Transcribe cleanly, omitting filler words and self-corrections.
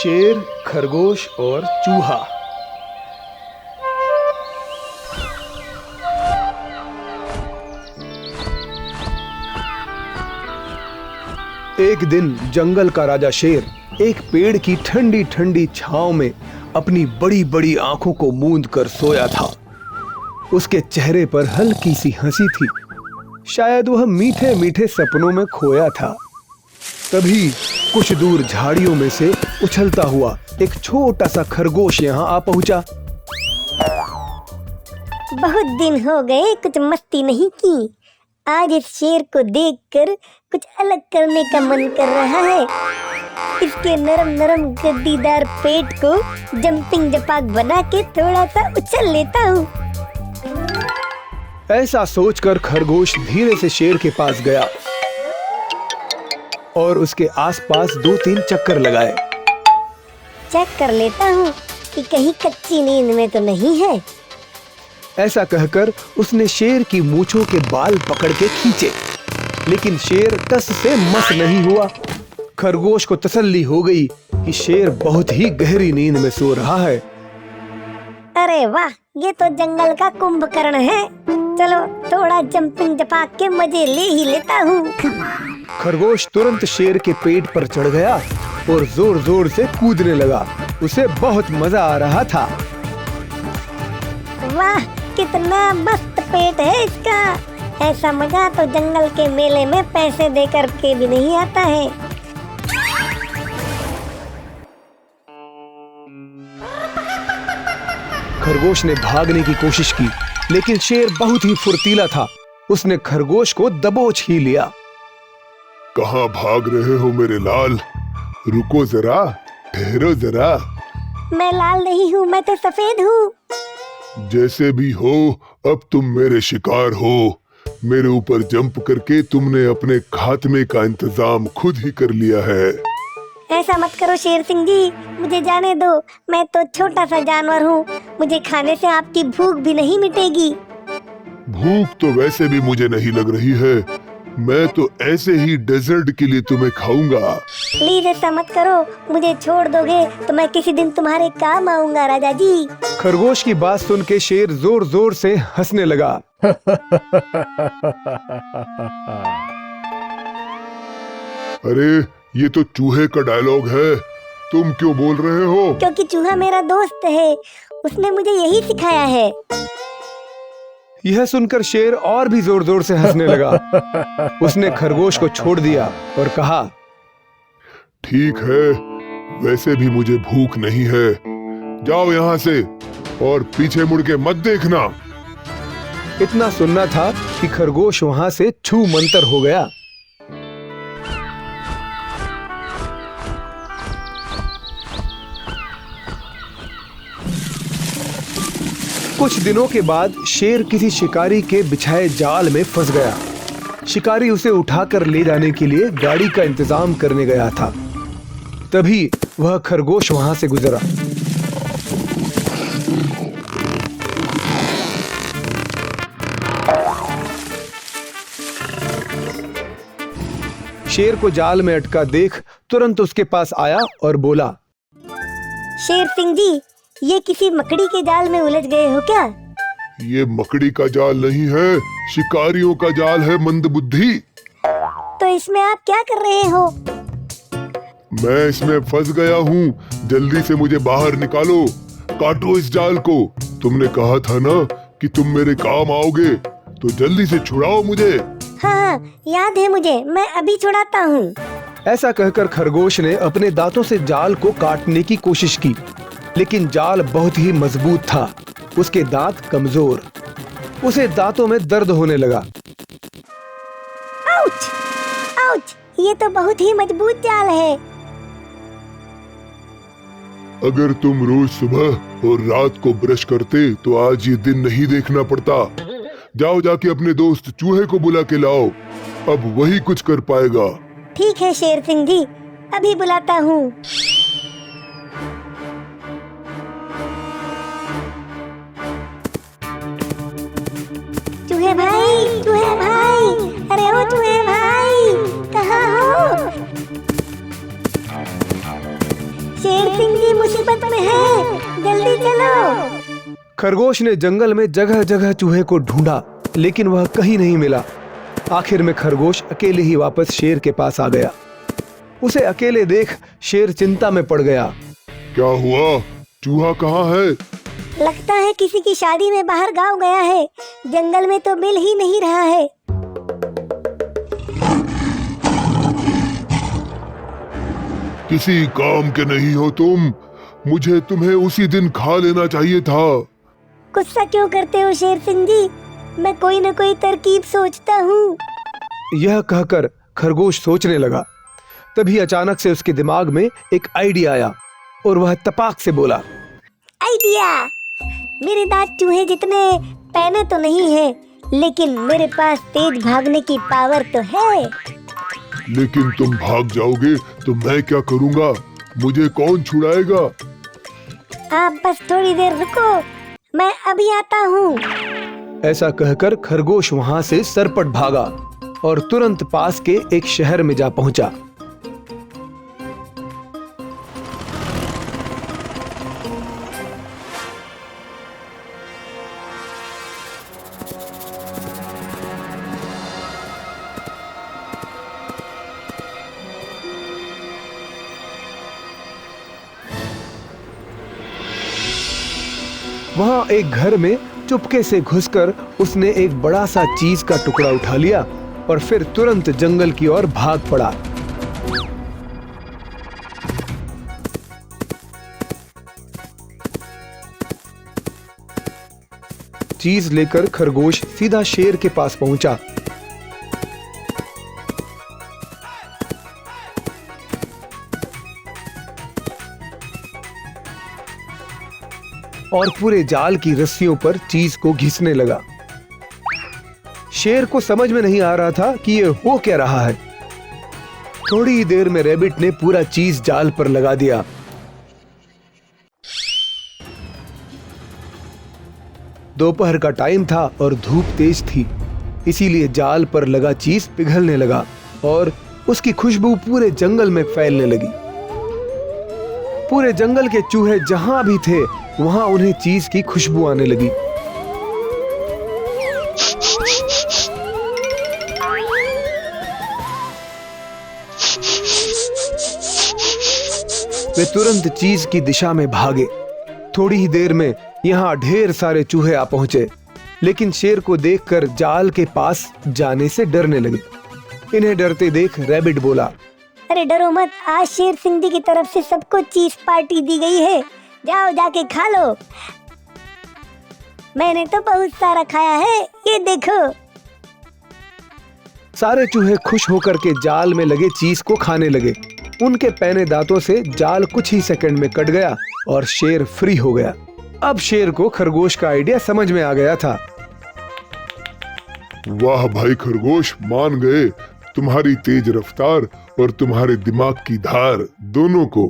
शेर, खरगोश और चूहा। एक दिन जंगल का राजा शेर एक पेड़ की ठंडी ठंडी छांव में अपनी बड़ी बड़ी आंखों को मूंद कर सोया था। उसके चेहरे पर हल्की सी हंसी थी, शायद वह मीठे मीठे सपनों में खोया था। तभी कुछ दूर झाड़ियों में से उछलता हुआ एक छोटा सा खरगोश यहाँ आ पहुंचा। बहुत दिन हो गए कुछ मस्ती नहीं की। आज इस शेर को देखकर कुछ अलग करने का मन कर रहा है। इसके नरम नरम गद्दीदार पेट को जंपिंग जपाक बना के थोड़ा सा उछल लेता हूँ। ऐसा सोचकर खरगोश धीरे से शेर के पास गया और उसके आसपास 2-3 चक्कर लगाए। चेक कर लेता हूँ कि कहीं कच्ची नींद में तो नहीं है। ऐसा कहकर उसने शेर की मूंछों के बाल पकड़ के खींचे, लेकिन शेर टस से मस नहीं हुआ। खरगोश को तसल्ली हो गई कि शेर बहुत ही गहरी नींद में सो रहा है। अरे वाह, ये तो जंगल का कुंभकर्ण है। चलो थोड़ा जंपिंग जपाक के मजे ले ही लेता हूँ। खरगोश तुरंत शेर के पेट पर चढ़ गया और जोर जोर से कूदने लगा। उसे बहुत मजा आ रहा था। वाह, कितना मस्त पेट है इसका। ऐसा मजा तो जंगल के मेले में पैसे देकर के भी नहीं आता है। खरगोश ने भागने की कोशिश की, लेकिन शेर बहुत ही फुर्तीला था। उसने खरगोश को दबोच ही लिया। कहाँ भाग रहे हो मेरे लाल? रुको जरा, ठहरो जरा। मैं लाल नहीं हूँ, मैं तो सफेद हूँ। जैसे भी हो, अब तुम मेरे शिकार हो। मेरे ऊपर जंप करके तुमने अपने खात्मे का इंतजाम खुद ही कर लिया है। ऐसा मत करो शेर सिंह जी, मुझे जाने दो। मैं तो छोटा सा जानवर हूँ, मुझे खाने से आपकी भूख भी नहीं मिटेगी। भूख तो वैसे भी मुझे नहीं लग रही है। मैं तो ऐसे ही डेजर्ट के लिए तुम्हें खाऊंगा। प्लीज ऐसा मत करो, मुझे छोड़ दोगे तो मैं किसी दिन तुम्हारे काम आऊंगा राजा जी। खरगोश की बात सुन के शेर जोर जोर से हंसने लगा। अरे ये तो चूहे का डायलॉग है, तुम क्यों बोल रहे हो? क्योंकि चूहा मेरा दोस्त है, उसने मुझे यही सिखाया है। यह सुनकर शेर और भी जोर जोर से हंसने लगा। उसने खरगोश को छोड़ दिया और कहा, ठीक है, वैसे भी मुझे भूख नहीं है। जाओ यहाँ से और पीछे मुड़ के मत देखना। इतना सुनना था कि खरगोश वहां से छू मंतर हो गया। कुछ दिनों के बाद शेर किसी शिकारी के बिछाए जाल में फंस गया। शिकारी उसे उठाकर ले जाने के लिए गाड़ी का इंतजाम करने गया था। तभी वह खरगोश वहां से गुजरा। शेर को जाल में अटका देख तुरंत उसके पास आया और बोला, शेर सिंह जी, ये किसी मकड़ी के जाल में उलझ गए हो क्या? ये मकड़ी का जाल नहीं है, शिकारियों का जाल है मंदबुद्धि। तो इसमें आप क्या कर रहे हो? मैं इसमें फंस गया हूँ, जल्दी से मुझे बाहर निकालो। काटो इस जाल को। तुमने कहा था ना कि तुम मेरे काम आओगे, तो जल्दी से छुड़ाओ मुझे। हाँ, याद है मुझे, मैं अभी छुड़ाता हूँ। ऐसा कहकर खरगोश ने अपने दांतों से जाल को काटने की कोशिश की, लेकिन जाल बहुत ही मजबूत था। उसके दांत कमजोर। उसे दांतों में दर्द होने लगा। आउच! आउच! ये तो बहुत ही मजबूत जाल है। अगर तुम रोज सुबह और रात को ब्रश करते तो आज ये दिन नहीं देखना पड़ता। जाओ जाके अपने दोस्त चूहे को बुला के लाओ, अब वही कुछ कर पाएगा। ठीक है शेर सिंह जी, अभी बुलाता हूँ। चूहे भाई, अरे ओ चूहे भाई, कहाँ हो? शेर सिंह जी मुसीबत में है, जल्दी चलो। खरगोश ने जंगल में जगह जगह चूहे को ढूंढा, लेकिन वह कहीं नहीं मिला। आखिर में खरगोश अकेले ही वापस शेर के पास आ गया। उसे अकेले देख शेर चिंता में पड़ गया। क्या हुआ? चूहा कहाँ है? लगता है किसी की शादी में बाहर गांव गया है, जंगल में तो मिल ही नहीं रहा है। किसी काम के नहीं हो तुम, मुझे तुम्हें उसी दिन खा लेना चाहिए था। गुस्सा क्यों करते हो शेर सिंह जी, मैं कोई न कोई तरकीब सोचता हूँ। यह कहकर खरगोश सोचने लगा। तभी अचानक से उसके दिमाग में एक आइडिया आया और वह तपाक से बोला, आइडिया! मेरे दांत चूहे जितने पैने तो नहीं है, लेकिन मेरे पास तेज भागने की पावर तो है। लेकिन तुम भाग जाओगे तो मैं क्या करूँगा? मुझे कौन छुड़ाएगा? आप बस थोड़ी देर रुको, मैं अभी आता हूँ। ऐसा कहकर खरगोश वहां से सरपट भागा और तुरंत पास के एक शहर में जा पहुंचा। वहां एक घर में चुपके से घुसकर उसने एक बड़ा सा चीज का टुकड़ा उठा लिया और फिर तुरंत जंगल की ओर भाग पड़ा। चीज लेकर खरगोश सीधा शेर के पास पहुंचा। और पूरे जाल की रस्सियों पर चीज को घिसने लगा। शेर को समझ में नहीं आ रहा था कि ये हो क्या रहा है। थोड़ी ही देर में रैबिट ने पूरा चीज जाल पर लगा दिया। दोपहर का टाइम था और धूप तेज थी, इसीलिए जाल पर लगा चीज पिघलने लगा और उसकी खुशबू पूरे जंगल में फैलने लगी। पूरे जंगल के चूहे जहां भी थे वहां उन्हें चीज की खुशबू आने लगी। वे तुरंत चीज की दिशा में भागे। थोड़ी ही देर में यहाँ ढेर सारे चूहे आ पहुंचे, लेकिन शेर को देखकर जाल के पास जाने से डरने लगे। इन्हें डरते देख रैबिट बोला, अरे डरो मत, आज शेर सिंह जी की तरफ से सबको चीज पार्टी दी गई है, जाओ जाके खा लो। मैंने तो बहुत सारा खाया है, ये देखो। सारे चूहे खुश होकर के जाल में लगे चीज को खाने लगे। उनके पैने दांतों से जाल कुछ ही सेकंड में कट गया और शेर फ्री हो गया। अब शेर को खरगोश का आइडिया समझ में आ गया था। वाह भाई खरगोश, मान गए। तुम्हारी तेज रफ्तार और तुम्हारे दिमाग की धार दोनों को।